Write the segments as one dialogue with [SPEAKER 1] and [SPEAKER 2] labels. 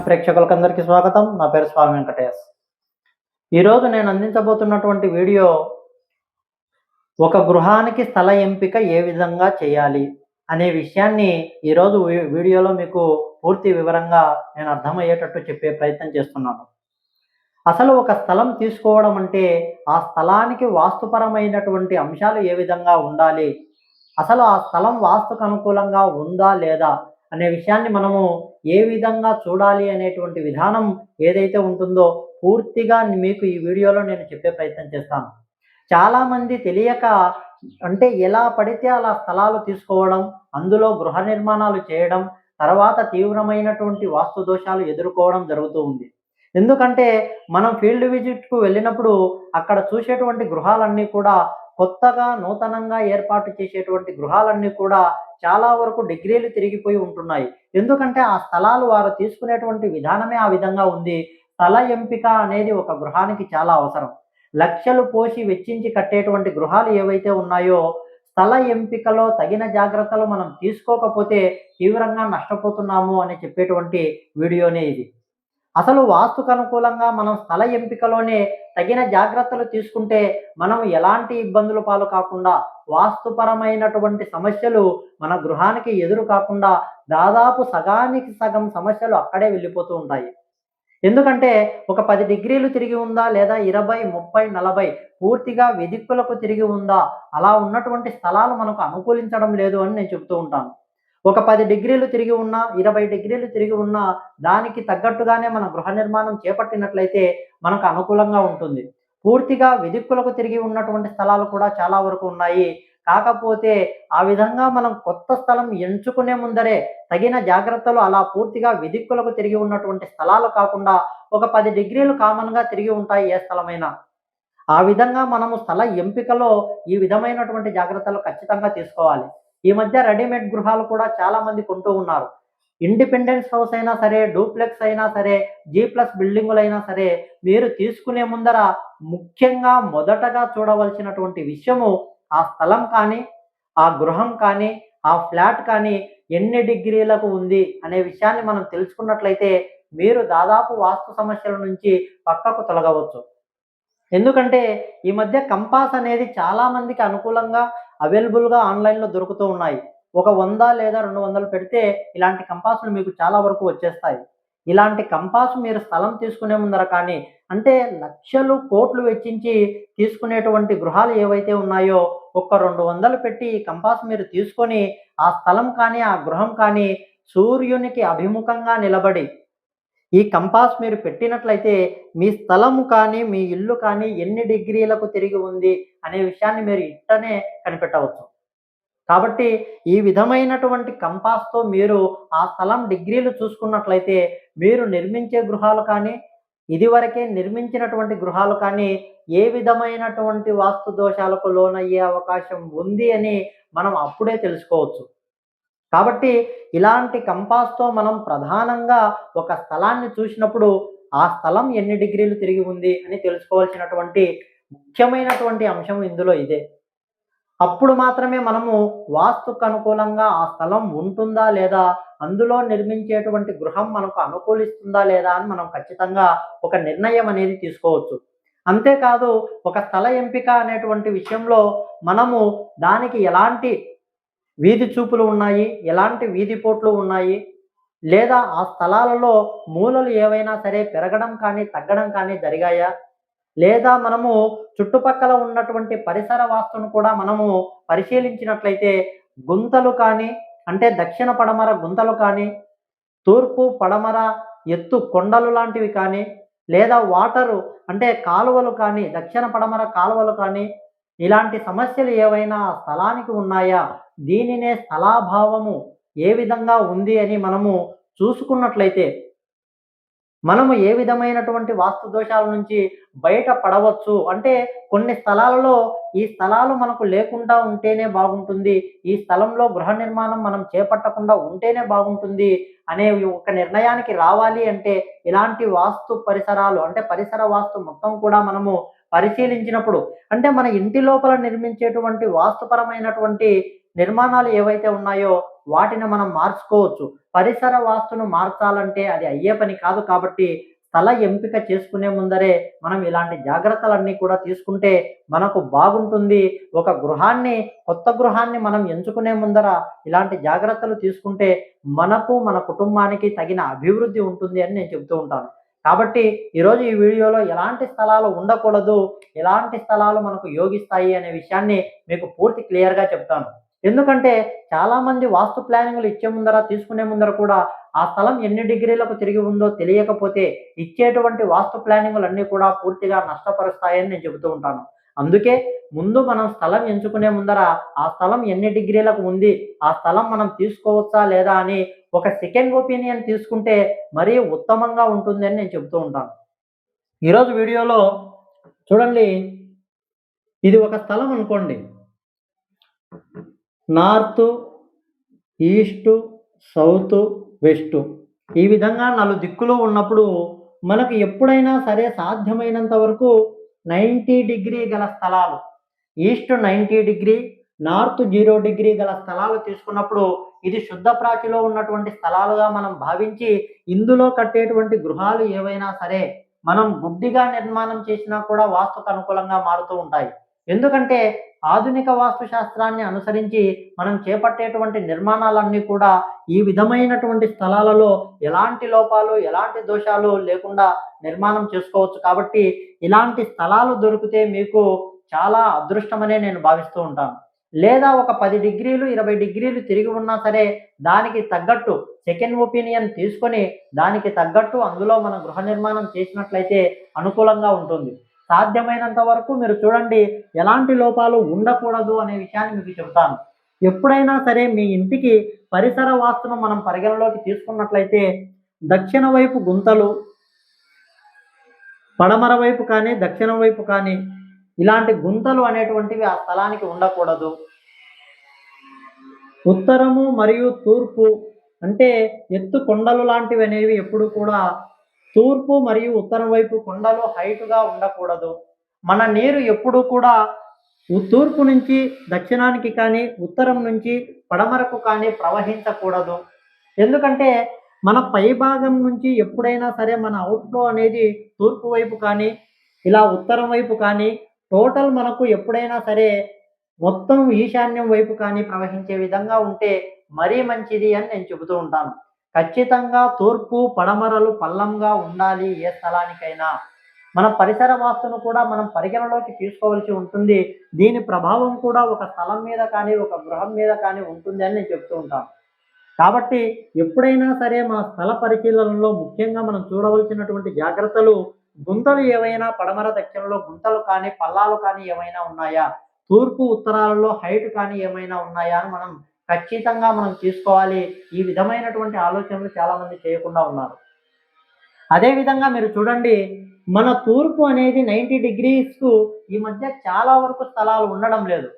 [SPEAKER 1] ప్రేక్షకులకందరికీ స్వాగతం. నా పేరు స్వామి వెంకటేష్. ఈరోజు నేను అందించబోతున్నటువంటి వీడియో ఒక గృహానికి స్థల ఎంపిక ఏ విధంగా చేయాలి అనే విషయాన్ని ఈరోజు వీడియోలో మీకు పూర్తి వివరంగా నేను అర్థమయ్యేటట్టు చెప్పే ప్రయత్నం చేస్తున్నాను. అసలు ఒక స్థలం తీసుకోవడం అంటే ఆ స్థలానికి వాస్తుపరమైనటువంటి అంశాలు ఏ విధంగా ఉండాలి, అసలు ఆ స్థలం వాస్తుకు అనుకూలంగా ఉందా లేదా అనే విషయాన్ని మనము ఏ విధంగా చూడాలి అనేటువంటి విధానం ఏదైతే ఉంటుందో పూర్తిగా మీకు ఈ వీడియోలో నేను చెప్పే ప్రయత్నం చేస్తాను. చాలామంది తెలియక అంటే ఎలా పడితే అలా స్థలాలు తీసుకోవడం, అందులో గృహ నిర్మాణాలు చేయడం, తర్వాత తీవ్రమైనటువంటి వాస్తు దోషాలు ఎదుర్కోవడం జరుగుతూ ఉంది. ఎందుకంటే మనం ఫీల్డ్ విజిట్‌కు వెళ్ళినప్పుడు అక్కడ చూసేటువంటి గృహాలన్నీ కూడా కొత్తగా నూతనంగా ఏర్పాటు చేసేటువంటి గృహాలన్నీ కూడా చాలా వరకు డిగ్రీలు తిరిగిపోయి ఉంటున్నాయి. ఎందుకంటే ఆ స్థలాలు వారు తీసుకునేటువంటి విధానమే ఆ విధంగా ఉంది. స్థల ఎంపిక అనేది ఒక గృహానికి చాలా అవసరం. లక్షలు పోసి వెచ్చించి కట్టేటువంటి గృహాలు ఏవైతే ఉన్నాయో, స్థల ఎంపికలో తగిన జాగ్రత్తలు మనం తీసుకోకపోతే తీవ్రంగా నష్టపోతున్నాము అని చెప్పేటువంటి వీడియోనే ఇది. అసలు వాస్తుకు అనుకూలంగా మనం స్థల ఎంపికలోనే తగిన జాగ్రత్తలు తీసుకుంటే మనం ఎలాంటి ఇబ్బందుల పాలు కాకుండా, వాస్తుపరమైనటువంటి సమస్యలు మన గృహానికి ఎదురు కాకుండా దాదాపు సగానికి సగం సమస్యలు అక్కడే వెళ్ళిపోతూ ఉంటాయి. ఎందుకంటే ఒక 10 డిగ్రీలు తిరిగి ఉందా లేదా 20, 30, 40 పూర్తిగా వెదిక్కులకు తిరిగి ఉందా, అలా ఉన్నటువంటి స్థలాలు మనకు అనుకూలించడం లేదు అని నేను చెప్తూ ఉంటాను. ఒక 10 డిగ్రీలు తిరిగి ఉన్నా, 20 డిగ్రీలు తిరిగి ఉన్నా దానికి తగ్గట్టుగానే మన గృహ నిర్మాణం చేపట్టినట్లయితే మనకు అనుకూలంగా ఉంటుంది. పూర్తిగా వెదిక్కులకు తిరిగి ఉన్నటువంటి స్థలాలు కూడా చాలా వరకు ఉన్నాయి. కాకపోతే ఆ విధంగా మనం కొత్త స్థలం ఎంచుకునే ముందరే తగిన జాగ్రత్తలు అలా పూర్తిగా వెదిక్కులకు తిరిగి ఉన్నటువంటి స్థలాలు కాకుండా ఒక 10 డిగ్రీలు కామన్‌గా తిరిగి ఉంటాయి ఏ స్థలమైనా. ఆ విధంగా మనము స్థల ఎంపికలో ఈ విధమైనటువంటి జాగ్రత్తలు ఖచ్చితంగా తీసుకోవాలి. ఈ మధ్య రెడీమేడ్ గృహాలు కూడా చాలా మంది కొంటూ ఉన్నారు. ఇండిపెండెన్స్ హౌస్ అయినా సరే, డూప్లెక్స్ అయినా సరే, జీ ప్లస్ బిల్డింగులైనా సరే, మీరు తీసుకునే ముందర ముఖ్యంగా మొదటగా చూడవలసినటువంటి విషయము ఆ స్థలం కానీ, ఆ గృహం కానీ, ఆ ఫ్లాట్ కానీ ఎన్ని డిగ్రీలకు ఉంది అనే విషయాన్ని మనం తెలుసుకున్నట్లయితే మీరు దాదాపు వాస్తు సమస్యల నుంచి పక్కకు తొలగవచ్చు. ఎందుకంటే ఈ మధ్య కంపాస్ అనేది చాలా మందికి అనుకూలంగా అవైలబుల్‌గా ఆన్‌లైన్‌లో దొరుకుతూ ఉన్నాయి. ఒక 100 లేదా 200 పెడితే ఇలాంటి కంపాసులు మీకు చాలా వరకు వచ్చేస్తాయి. ఇలాంటి కంపాస్ మీరు స్థలం తీసుకునే ముందర కానీ, అంటే లక్షలు, కోట్లు వెచ్చించి తీసుకునేటువంటి గృహాలు ఏవైతే ఉన్నాయో ఒక్క 200 పెట్టి ఈ కంపాస్ మీరు తీసుకొని ఆ స్థలం కానీ, ఆ గృహం కానీ సూర్యునికి అభిముఖంగా నిలబడి ఈ కంపాస్ మీరు పెట్టినట్లయితే మీ స్థలము కానీ, మీ ఇల్లు కానీ ఎన్ని డిగ్రీలకు తిరిగి ఉంది అనే విషయాన్ని మీరు ఇట్టనే కనిపెట్టవచ్చు. కాబట్టి ఈ విధమైనటువంటి కంపాస్‌తో మీరు ఆ స్థలం డిగ్రీలు చూసుకున్నట్లయితే మీరు నిర్మించే గృహాలు కానీ, ఇదివరకే నిర్మించినటువంటి గృహాలు కానీ ఏ విధమైనటువంటి వాస్తు దోషాలకు లోనయ్యే అవకాశం ఉంది అని మనం అప్పుడే తెలుసుకోవచ్చు. కాబట్టి ఇలాంటి కంపాస్‌తో మనం ప్రధానంగా ఒక స్థలాన్ని చూసినప్పుడు ఆ స్థలం ఎన్ని డిగ్రీలు తిరిగి ఉంది అని తెలుసుకోవాల్సినటువంటి ముఖ్యమైనటువంటి అంశం ఇందులో ఇదే. అప్పుడు మాత్రమే మనము వాస్తుకు అనుకూలంగా ఆ స్థలం ఉంటుందా లేదా, అందులో నిర్మించేటువంటి గృహం మనకు అనుకూలిస్తుందా లేదా అని మనం ఖచ్చితంగా ఒక నిర్ణయం అనేది తీసుకోవచ్చు. అంతేకాదు ఒక స్థల ఎంపిక అనేటువంటి విషయంలో మనము దానికి ఎలాంటి వీధి చూపులు ఉన్నాయి, ఎలాంటి వీధి పోట్లు ఉన్నాయి, లేదా ఆ స్థలాలలో మూలలు ఏవైనా సరే పెరగడం కానీ, తగ్గడం కానీ జరిగాయా? లేదా మనము చుట్టుపక్కల ఉన్నటువంటి పరిసర వాస్తును కూడా మనము పరిశీలించినట్లయితే గుంతలు కానీ, అంటే దక్షిణ పడమర గుంతలు కానీ, తూర్పు పడమర ఎత్తు కొండలు లాంటివి కానీ, లేదా వాటరు అంటే కాలువలు కానీ, దక్షిణ పడమర కాలువలు కానీ, ఇలాంటి సమస్యలు ఏవైనా ఆ స్థలానికి ఉన్నాయా? దీనినే స్థలాభావము ఏ విధంగా ఉంది అని మనము చూసుకున్నట్లయితే మనము ఏ విధమైనటువంటి వాస్తు దోషాల నుంచి బయట పడవచ్చు. అంటే కొన్ని స్థలాలలో ఈ స్థలాలు మనకు లేకుండా ఉంటేనే బాగుంటుంది, ఈ స్థలంలో గృహ నిర్మాణం మనం చేపట్టకుండా ఉంటేనే బాగుంటుంది అనే ఒక నిర్ణయానికి రావాలి అంటే ఇలాంటి వాస్తు పరిసరాలు అంటే పరిసర వాస్తు మొత్తం కూడా మనము పరిశీలించినప్పుడు, అంటే మన ఇంటి లోపల నిర్మించేటువంటి వాస్తుపరమైనటువంటి నిర్మాణాలు ఏవైతే ఉన్నాయో వాటిని మనం మార్చుకోవచ్చు. పరిసర వాస్తును మార్చాలంటే అది అయ్యే పని కాదు కాబట్టి స్థల ఎంపిక చేసుకునే ముందరే మనం ఇలాంటి జాగ్రత్తలన్నీ కూడా తీసుకుంటే మనకు బాగుంటుంది. ఒక గృహాన్ని, కొత్త గృహాన్ని మనం ఎంచుకునే ముందర ఇలాంటి జాగ్రత్తలు తీసుకుంటే మనకు, మన కుటుంబానికి తగిన అభివృద్ధి ఉంటుంది అని నేను చెప్తూ ఉంటాను. కాబట్టి ఈరోజు ఈ వీడియోలో ఎలాంటి స్థలాలు ఉండకూడదు, ఎలాంటి స్థలాలు మనకు యోగిస్తాయి అనే విషయాన్ని మీకు పూర్తి క్లియర్‌గా చెప్తాను. ఎందుకంటే చాలామంది వాస్తు ప్లానింగ్‌లు ఇచ్చే ముందర, తీసుకునే ముందర కూడా ఆ స్థలం ఎన్ని డిగ్రీలకు తిరిగి ఉందో తెలియకపోతే ఇచ్చేటువంటి వాస్తు ప్లానింగులన్నీ కూడా పూర్తిగా నష్టపరుస్తాయని నేను చెబుతూ ఉంటాను. అందుకే ముందు మనం స్థలం ఎంచుకునే ముందర ఆ స్థలం ఎన్ని డిగ్రీలకు ఉంది, ఆ స్థలం మనం తీసుకోవచ్చా లేదా అని ఒక సెకండ్ ఒపీనియన్ తీసుకుంటే మరీ ఉత్తమంగా ఉంటుందని నేను చెబుతూ ఉంటాను. ఈరోజు వీడియోలో చూడండి, ఇది ఒక స్థలం అనుకోండి. నార్తు, ఈస్టు, సౌతు, వెస్టు ఈ విధంగా 4 దిక్కులు ఉన్నప్పుడు మనకు ఎప్పుడైనా సరే సాధ్యమైనంత వరకు 90 డిగ్రీ గల స్థలాలు, ఈస్ట్ 90 డిగ్రీ, నార్త్ 0 డిగ్రీ గల స్థలాలు తీసుకున్నప్పుడు ఇది శుద్ధ ప్రాచిలో ఉన్నటువంటి స్థలాలుగా మనం భావించి ఇందులో కట్టేటువంటి గృహాలు ఏవైనా సరే మనం గుడ్డిగా నిర్మాణం చేసినా కూడా వాస్తుకు అనుకూలంగా మారుతూ ఉంటాయి. ఎందుకంటే ఆధునిక వాస్తు శాస్త్రాన్ని అనుసరించి మనం చేపట్టేటువంటి నిర్మాణాలన్నీ కూడా ఈ విధమైనటువంటి స్థలాలలో ఎలాంటి లోపాలు, ఎలాంటి దోషాలు లేకుండా నిర్మాణం చేసుకోవచ్చు. కాబట్టి ఇలాంటి స్థలాలు దొరికితే మీకు చాలా అదృష్టమనే నేను భావిస్తూ ఉంటాను. లేదా ఒక 10 డిగ్రీలు, 20 డిగ్రీలు తిరిగి ఉన్నా సరే దానికి తగ్గట్టు సెకండ్ ఒపీనియన్ తీసుకొని దానికి తగ్గట్టు అందులో మనం గృహ నిర్మాణం చేసినట్లయితే అనుకూలంగా ఉంటుంది. సాధ్యమైనంత వరకు మీరు చూడండి, ఎలాంటి లోపాలు ఉండకూడదు అనే విషయాన్ని మీకు చెబుతాను. ఎప్పుడైనా సరే మీ ఇంటికి పరిసర వాస్తును మనం పరిగణలోకి తీసుకున్నట్లయితే దక్షిణ వైపు గుంతలు, పడమర వైపు కానీ దక్షిణం వైపు కానీ ఇలాంటి గుంతలు అనేటువంటివి ఆ స్థలానికి ఉండకూడదు. ఉత్తరము మరియు తూర్పు అంటే ఎత్తు కొండలు లాంటివి అనేవి ఎప్పుడు కూడా తూర్పు మరియు ఉత్తరం వైపు కొండలు హైటుగా ఉండకూడదు. మన నీరు ఎప్పుడూ కూడా తూర్పు నుంచి దక్షిణానికి కానీ ఉత్తరం నుంచి పడమరకు కానీ ప్రవహించకూడదు. ఎందుకంటే మన పైభాగం నుంచి ఎప్పుడైనా సరే మన అవుట్‌ఫ్లో అనేది తూర్పు వైపు కానీ ఇలా ఉత్తరం వైపు కానీ టోటల్ మనకు ఎప్పుడైనా సరే మొత్తం ఈశాన్యం వైపు కానీ ప్రవహించే విధంగా ఉంటే మరీ మంచిది అని నేను చెబుతూ ఉంటాను. ఖచ్చితంగా తూర్పు, పడమరలు పల్లంగా ఉండాలి ఏ స్థలానికైనా. మన పరిసర వాస్తును కూడా మనం పరిగణలోకి తీసుకోవాల్సి ఉంటుంది. దీని ప్రభావం కూడా ఒక స్థలం మీద కానీ, ఒక గృహం మీద కానీ ఉంటుంది అని నేను చెప్తూ ఉంటాను. కాబట్టి ఎప్పుడైనా సరే మన స్థల పరిశీలనలో ముఖ్యంగా మనం చూడవలసినటువంటి జాగ్రత్తలు, గుంతలు ఏవైనా పడమర దక్షిణంలో గుంతలు కానీ, పల్లాలు కానీ ఏమైనా ఉన్నాయా? తూర్పు, ఉత్తరాలలో హైట్ కానీ ఏమైనా ఉన్నాయా అని మనం ఖచ్చితంగా మనం తీసుకోవాలి. ఈ విధమైనటువంటి ఆలోచనలు చాలామంది చేయకుండా ఉన్నారు. అదేవిధంగా మీరు చూడండి, మన తూర్పు అనేది 90 డిగ్రీస్‌కు ఈ మధ్య చాలా వరకు స్థలాలు ఉండడం లేదు.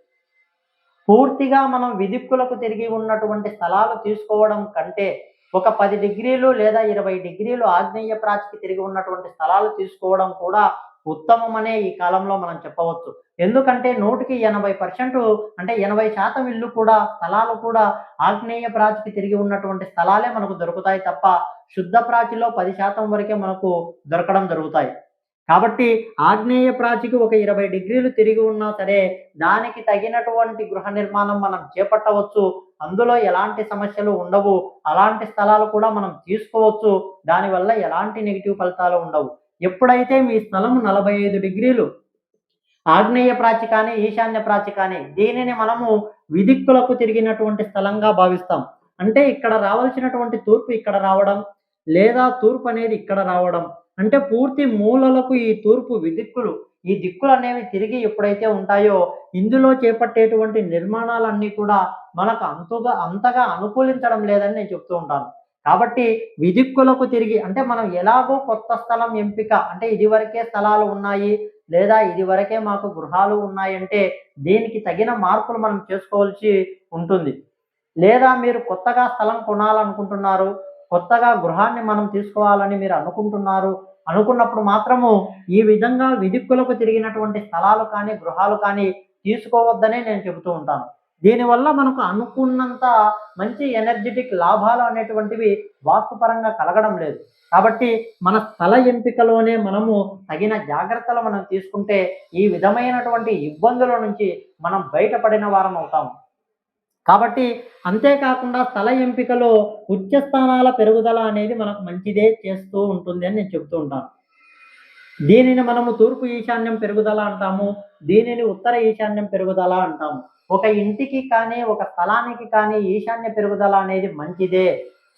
[SPEAKER 1] పూర్తిగా మనం విదిక్కులకు తిరిగి ఉన్నటువంటి స్థలాలు తీసుకోవడం కంటే ఒక 10 డిగ్రీలు లేదా 20 డిగ్రీలు ఆగ్నేయ ప్రాచికి తిరిగి ఉన్నటువంటి స్థలాలు తీసుకోవడం కూడా ఉత్తమమనే ఈ కాలంలో మనం చెప్పవచ్చు. ఎందుకంటే 100కి 80% అంటే 80% ఇల్లు కూడా స్థలాలు కూడా ఆగ్నేయ ప్రాచికి తిరిగి ఉన్నటువంటి స్థలాలే మనకు దొరుకుతాయి తప్ప శుద్ధ ప్రాచిలో 10% వరకే మనకు దొరకడం జరుగుతాయి. కాబట్టి ఆగ్నేయ ప్రాచికి ఒక 20 డిగ్రీలు తిరిగి ఉన్నా సరే దానికి తగినటువంటి గృహ నిర్మాణం మనం చేపట్టవచ్చు. అందులో ఎలాంటి సమస్యలు ఉండవు. అలాంటి స్థలాలు కూడా మనం తీసుకోవచ్చు. దానివల్ల ఎలాంటి నెగెటివ్ ఫలితాలు ఉండవు. ఎప్పుడైతే మీ స్థలం 45 డిగ్రీలు ఆగ్నేయ ప్రాచి కానీ, ఈశాన్య ప్రాచి కానీ దీనిని మనము విదిక్కులకు తిరిగినటువంటి స్థలంగా భావిస్తాం. అంటే ఇక్కడ రావాల్సినటువంటి తూర్పు ఇక్కడ రావడం, లేదా తూర్పు అనేది ఇక్కడ రావడం. అంటే పూర్తి మూలలకు ఈ తూర్పు విదిక్కులు, ఈ దిక్కులనేవి తిరిగి ఎప్పుడైతే ఉంటాయో ఇందులో చేపట్టేటువంటి నిర్మాణాలన్నీ కూడా మనకు అంతగా అనుకూలించడం లేదని నేను చెప్తూ ఉంటాను. కాబట్టి విదిక్కులకు తిరిగి అంటే మనం ఎలాగో కొత్త స్థలం ఎంపిక అంటే ఇదివరకే స్థలాలు ఉన్నాయి లేదా ఇదివరకే మాకు గృహాలు ఉన్నాయంటే దీనికి తగిన మార్పులు మనం చేసుకోవాల్సి ఉంటుంది. లేదా మీరు కొత్తగా స్థలం కొనాలనుకుంటున్నారు, కొత్తగా గృహాన్ని మనం తీసుకోవాలని మీరు అనుకున్నప్పుడు మాత్రము ఈ విధంగా విదిక్కులకు తిరిగినటువంటి స్థలాలు కానీ, గృహాలు కానీ తీసుకోవద్దనే నేను చెబుతూ ఉంటాను. దీనివల్ల మనకు అనుకున్నంత మంచి ఎనర్జెటిక్ లాభాలు అనేటువంటివి వాస్తుపరంగా కలగడం లేదు. కాబట్టి మన స్థల ఎంపికలోనే మనము తగిన జాగ్రత్తలు మనం తీసుకుంటే ఈ విధమైనటువంటి ఇబ్బందుల నుంచి మనం బయటపడిన వారం అవుతాము. కాబట్టి అంతేకాకుండా స్థల ఎంపికలో ఉచ్చ స్థానాల పెరుగుదల అనేది మనకు మంచిదే చేస్తూ ఉంటుంది అని నేను చెప్తూ ఉంటాను. దీనిని మనము తూర్పు ఈశాన్యం పెరుగుదల అంటాము. దీనిని ఉత్తర ఈశాన్యం పెరుగుదల అంటాము. ఒక ఇంటికి కానీ, ఒక స్థలానికి కానీ ఈశాన్య పెరుగుదల అనేది మంచిదే.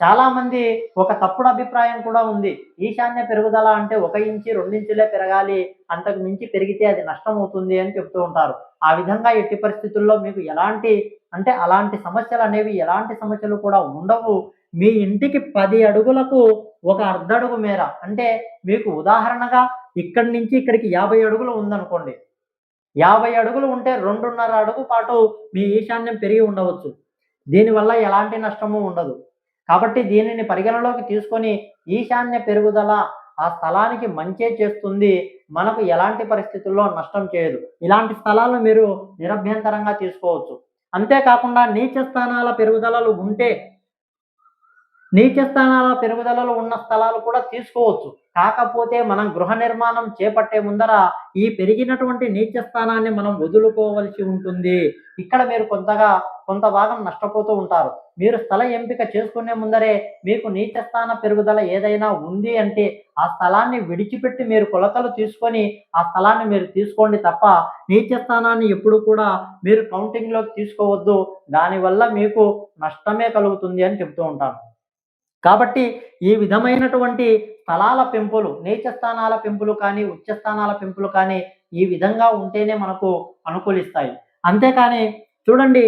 [SPEAKER 1] చాలామంది ఒక తప్పుడు అభిప్రాయం కూడా ఉంది. ఈశాన్య పెరుగుదల అంటే 1 ఇంచు, 2 ఇంచులే పెరగాలి. అంతకు మించి పెరిగితే అది నష్టం అవుతుంది అని చెప్తూ ఉంటారు. ఆ విధంగా ఎట్టి పరిస్థితుల్లో మీకు అలాంటి సమస్యలు అనేవి ఎలాంటి సమస్యలు కూడా ఉండవు. మీ ఇంటికి 10 అడుగులకు ఒక అర్ధడుగు మేర అంటే మీకు ఉదాహరణగా ఇక్కడి నుంచి ఇక్కడికి 50 అడుగులు ఉందనుకోండి. 50 అడుగులు ఉంటే 2.5 అడుగు పాటు మీ ఈశాన్యం పెరిగి ఉండవచ్చు. దీనివల్ల ఎలాంటి నష్టము ఉండదు. కాబట్టి దీనిని పరిగణలోకి తీసుకొని ఈశాన్య పెరుగుదల ఆ స్థలానికి మంచే చేస్తుంది. మనకు ఎలాంటి పరిస్థితుల్లో నష్టం చేయదు. ఇలాంటి స్థలాలను మీరు నిరభ్యంతరంగా తీసుకోవచ్చు. అంతేకాకుండా నీచ స్థానాల పెరుగుదలలు ఉంటే నీచ స్థానాల పెరుగుదలలో ఉన్న స్థలాలు కూడా తీసుకోవచ్చు. కాకపోతే మనం గృహ నిర్మాణం చేపట్టే ముందర ఈ పెరిగినటువంటి నీచ స్థానాన్ని మనం వదులుకోవలసి ఉంటుంది. ఇక్కడ మీరు కొంత భాగం నష్టపోతూ ఉంటారు. మీరు స్థల ఎంపిక చేసుకునే ముందరే మీకు నీచ స్థాన పెరుగుదల ఏదైనా ఉంది అంటే ఆ స్థలాన్ని విడిచిపెట్టి మీరు కొలతలు తీసుకొని ఆ స్థలాన్ని మీరు తీసుకోండి తప్ప నీచ స్థానాన్ని ఎప్పుడు కూడా మీరు కౌంటింగ్‌లోకి తీసుకోవద్దు. దానివల్ల మీకు నష్టమే కలుగుతుంది అని చెప్తూ ఉంటాను. కాబట్టి ఈ విధమైనటువంటి స్థలాల పెంపులు, నీచ స్థానాల పెంపులు కానీ, ఉచ్చ స్థానాల పెంపులు కానీ ఈ విధంగా ఉంటేనే మనకు అనుకూలిస్తాయి. అంతేకాని చూడండి,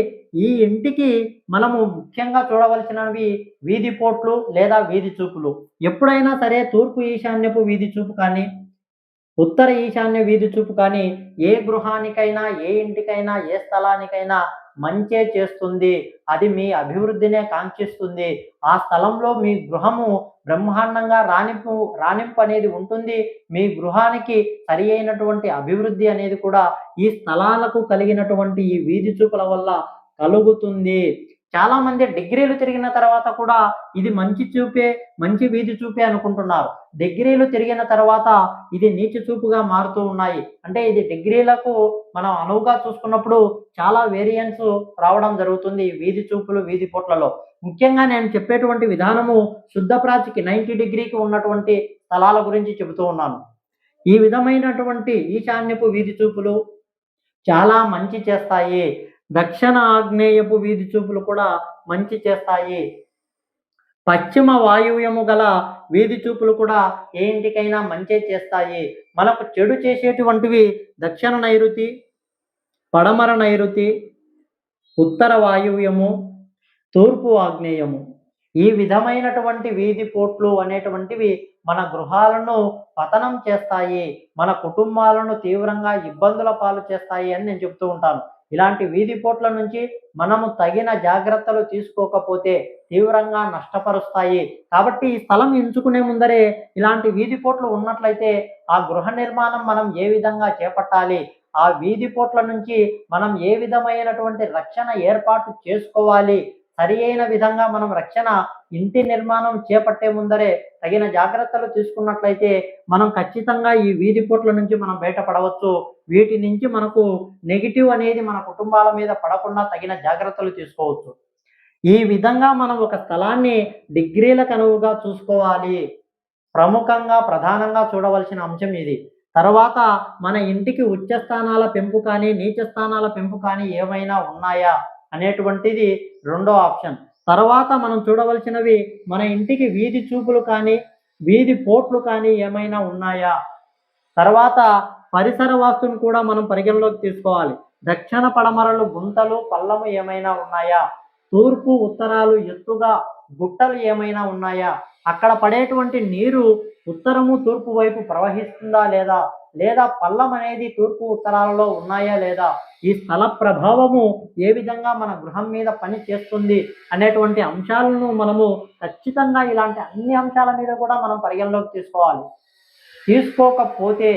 [SPEAKER 1] ఈ ఇంటికి మనము ముఖ్యంగా చూడవలసినవి వీధి పోట్లు లేదా వీధి చూపులు. ఎప్పుడైనా సరే తూర్పు ఈశాన్యపు వీధి చూపు కానీ, ఉత్తర ఈశాన్య వీధి చూపు కానీ ఏ గృహానికైనా, ఏ ఇంటికైనా, ఏ స్థలానికైనా మంచే చేస్తుంది. అది మీ అభివృద్ధినే కాంక్షిస్తుంది. ఆ స్థలంలో మీ గృహము బ్రహ్మాండంగా రాణింపు అనేది ఉంటుంది. మీ గృహానికి సరి అయినటువంటి అభివృద్ధి అనేది కూడా ఈ స్థలాలకు కలిగినటువంటి ఈ వీధి చూపుల వల్ల కలుగుతుంది. చాలామంది డిగ్రీలు తిరిగిన తర్వాత కూడా ఇది మంచి వీధి చూపే అనుకుంటున్నారు. డిగ్రీలు తిరిగిన తర్వాత ఇది నీచ చూపుగా మారుతూ ఉన్నాయి. అంటే ఇది డిగ్రీలకు మనం అనువుగా చూసుకున్నప్పుడు చాలా వేరియంట్స్ రావడం జరుగుతుంది ఈ వీధి చూపులు, వీధి పోట్లలో. ముఖ్యంగా నేను చెప్పేటువంటి విధానము శుద్ధ ప్రాచికి 90 డిగ్రీకి ఉన్నటువంటి స్థలాల గురించి చెబుతూ ఉన్నాను. ఈ విధమైనటువంటి ఈశాన్యపు వీధి చూపులు చాలా మంచి చేస్తాయి. దక్షిణ ఆగ్నేయపు వీధి చూపులు కూడా మంచి చేస్తాయి. పశ్చిమ వాయువ్యము గల వీధి చూపులు కూడా ఏ ఇంటికైనా మంచే చేస్తాయి. మనకు చెడు చేసేటువంటివి దక్షిణ నైరుతి, పడమర నైరుతి, ఉత్తర వాయువ్యము, తూర్పు ఆగ్నేయము. ఈ విధమైనటువంటి వీధి పోట్లు అనేటువంటివి మన గృహాలను పతనం చేస్తాయి. మన కుటుంబాలను తీవ్రంగా ఇబ్బందుల పాలు చేస్తాయి అని నేను చెప్తూ ఉంటాను. ఇలాంటి వీధి పోట్ల నుంచి మనము తగిన జాగ్రత్తలు తీసుకోకపోతే తీవ్రంగా నష్టపరుస్తాయి. కాబట్టి ఈ స్థలం ఎంచుకునే ముందరే ఇలాంటి వీధి పోట్లు ఉన్నట్లయితే ఆ గృహ నిర్మాణం మనం ఏ విధంగా చేపట్టాలి, ఆ వీధి పోట్ల నుంచి మనం ఏ విధమైనటువంటి రక్షణ ఏర్పాటు చేసుకోవాలి, సరి అయిన విధంగా మనం ఇంటి నిర్మాణం చేపట్టే ముందరే తగిన జాగ్రత్తలు తీసుకున్నట్లయితే మనం ఖచ్చితంగా ఈ వీధి పోట్ల నుంచి మనం బయటపడవచ్చు. వీటి నుంచి మనకు నెగిటివ్ అనేది మన కుటుంబాల మీద పడకుండా తగిన జాగ్రత్తలు తీసుకోవచ్చు. ఈ విధంగా మనం ఒక స్థలాన్ని డిగ్రీలకు అనువుగా చూసుకోవాలి. ప్రధానంగా చూడవలసిన అంశం ఇది. తర్వాత మన ఇంటికి ఉచ్చ స్థానాల పెంపు కానీ, నీచ స్థానాల పెంపు కానీ ఏమైనా ఉన్నాయా అనేటువంటిది రెండో ఆప్షన్. తర్వాత మనం చూడవలసినవి మన ఇంటికి వీధి చూపులు కానీ, వీధి పోట్లు కానీ ఏమైనా ఉన్నాయా. తర్వాత పరిసర వాస్తును కూడా మనం పరిగణలోకి తీసుకోవాలి. దక్షిణ పడమరలు గుంతలు, పల్లము ఏమైనా ఉన్నాయా, తూర్పు ఉత్తరాలు ఎత్తుగా గుట్టలు ఏమైనా ఉన్నాయా, అక్కడ పడేటువంటి నీరు ఉత్తరము తూర్పు వైపు ప్రవహిస్తుందా లేదా పల్లం అనేది తూర్పు ఉత్తరాలలో ఉన్నాయా లేదా, ఈ స్థల ప్రభావము ఏ విధంగా మన గృహం మీద పని చేస్తుంది అనేటువంటి అంశాలను మనము ఖచ్చితంగా ఇలాంటి అన్ని అంశాల మీద కూడా మనం పరిగణలోకి తీసుకోవాలి. తీసుకోకపోతే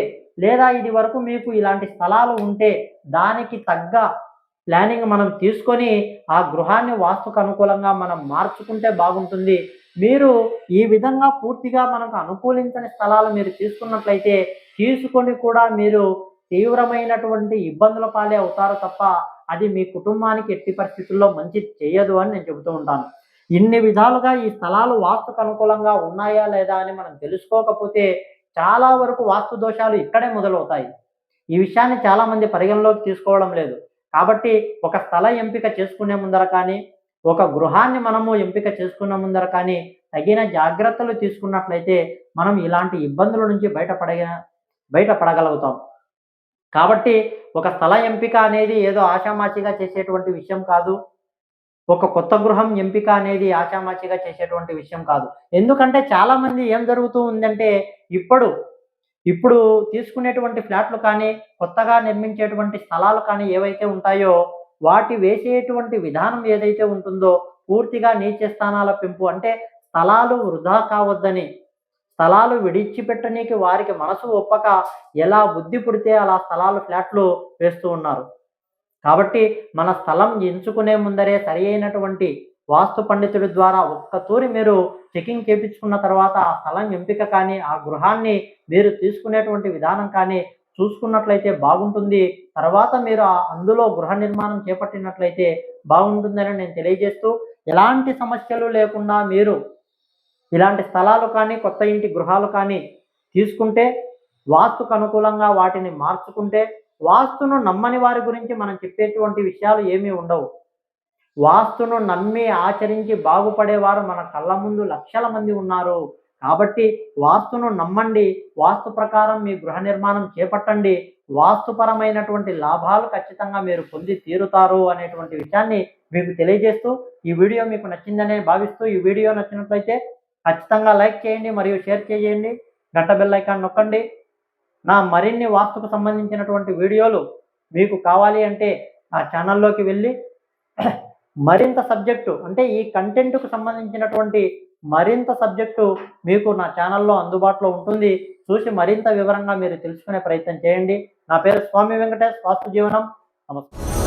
[SPEAKER 1] లేదా ఇది వరకు మీకు ఇలాంటి స్థలాలు ఉంటే దానికి తగ్గ ప్లానింగ్ మనం తీసుకొని ఆ గృహాన్ని వాస్తుకు అనుకూలంగా మనం మార్చుకుంటే బాగుంటుంది. మీరు ఈ విధంగా పూర్తిగా మనకు అనుకూలించని స్థలాలు మీరు తీసుకున్నట్లయితే, తీసుకొని కూడా మీరు తీవ్రమైనటువంటి ఇబ్బందుల పాలే అవుతారు తప్ప, అది మీ కుటుంబానికి ఎట్టి పరిస్థితుల్లో మంచిది చేయదు అని నేను చెబుతూ ఉంటాను. ఇన్ని విధాలుగా ఈ స్థలాలు వాస్తుకు అనుకూలంగా ఉన్నాయా లేదా అని మనం తెలుసుకోకపోతే, చాలా వరకు వాస్తు దోషాలు ఇక్కడే మొదలవుతాయి. ఈ విషయాన్ని చాలామంది పరిగణలోకి తీసుకోవడం లేదు. కాబట్టి ఒక స్థల ఎంపిక చేసుకునే ముందర కానీ, ఒక గృహాన్ని మనము ఎంపిక చేసుకునే ముందర కానీ, తగిన జాగ్రత్తలు తీసుకున్నట్లయితే మనం ఇలాంటి ఇబ్బందుల నుంచి బయటపడగలుగుతాం. కాబట్టి ఒక స్థల ఎంపిక అనేది ఏదో ఆషామాషీగా చేసేటువంటి విషయం కాదు. ఒక కొత్త గృహం ఎంపిక అనేది ఆషామాషీగా చేసేటువంటి విషయం కాదు. ఎందుకంటే చాలామంది ఏం జరుగుతూ ఉందంటే, ఇప్పుడు ఇప్పుడు తీసుకునేటువంటి ఫ్లాట్లు కానీ, కొత్తగా నిర్మించేటువంటి స్థలాలు కానీ ఏవైతే ఉంటాయో, వాటి వేసేటువంటి విధానం ఏదైతే ఉంటుందో, పూర్తిగా నీచ స్థానాల పెంపు. అంటే స్థలాలు వృధా కావద్దని, స్థలాలు విడిచిపెట్టనీకి వారికి మనసు ఒప్పక ఎలా బుద్ధి పుడితే అలా స్థలాలు, ఫ్లాట్లు వేస్తూ ఉన్నారు. కాబట్టి మన స్థలం ఎంచుకునే ముందరే సరియైనటువంటి వాస్తు పండితుడి ద్వారా ఒక్క తూరి మీరు చెకింగ్ చేపించుకున్న తర్వాత ఆ స్థలం ఎంపిక కానీ, ఆ గృహాన్ని మీరు తీసుకునేటువంటి విధానం కానీ చూసుకున్నట్లయితే బాగుంటుంది. తర్వాత మీరు అందులో గృహ నిర్మాణం చేపట్టినట్లయితే బాగుంటుందని నేను తెలియజేస్తూ, ఎలాంటి సమస్యలు లేకుండా మీరు ఇలాంటి స్థలాలు కానీ, కొత్త ఇంటి గృహాలు కానీ తీసుకుంటే, వాస్తుకు అనుకూలంగా వాటిని మార్చుకుంటే, వాస్తును నమ్మని వారి గురించి మనం చెప్పేటువంటి విషయాలు ఏమీ ఉండవు. వాస్తును నమ్మి ఆచరించి బాగుపడేవారు మన కళ్ళ ముందు లక్షల మంది ఉన్నారు. కాబట్టి వాస్తును నమ్మండి. వాస్తు ప్రకారం మీ గృహ నిర్మాణం చేపట్టండి. వాస్తుపరమైనటువంటి లాభాలు ఖచ్చితంగా మీరు పొంది తీరుతారు అనేటువంటి విషయాన్ని మీకు తెలియజేస్తూ, ఈ వీడియో మీకు నచ్చిందనే భావిస్తూ, ఈ వీడియో నచ్చినట్లయితే ఖచ్చితంగా లైక్ చేయండి మరియు షేర్ చేయండి. గంట బెల్ ఐకాన్ నొక్కండి. నా మరిన్ని వాస్తుకు సంబంధించినటువంటి వీడియోలు మీకు కావాలి అంటే ఆ ఛానల్లోకి వెళ్ళి మరింత సబ్జెక్టు అంటే ఈ కంటెంట్‌కు సంబంధించినటువంటి మరింత సబ్జెక్టు మీకు నా ఛానల్‌లో అందుబాటులో ఉంటుంది. చూసి మరింత వివరంగా మీరు తెలుసుకునే ప్రయత్నం చేయండి. నా పేరు స్వామి వెంకటేష్, వాస్తు జీవనం. నమస్కారం.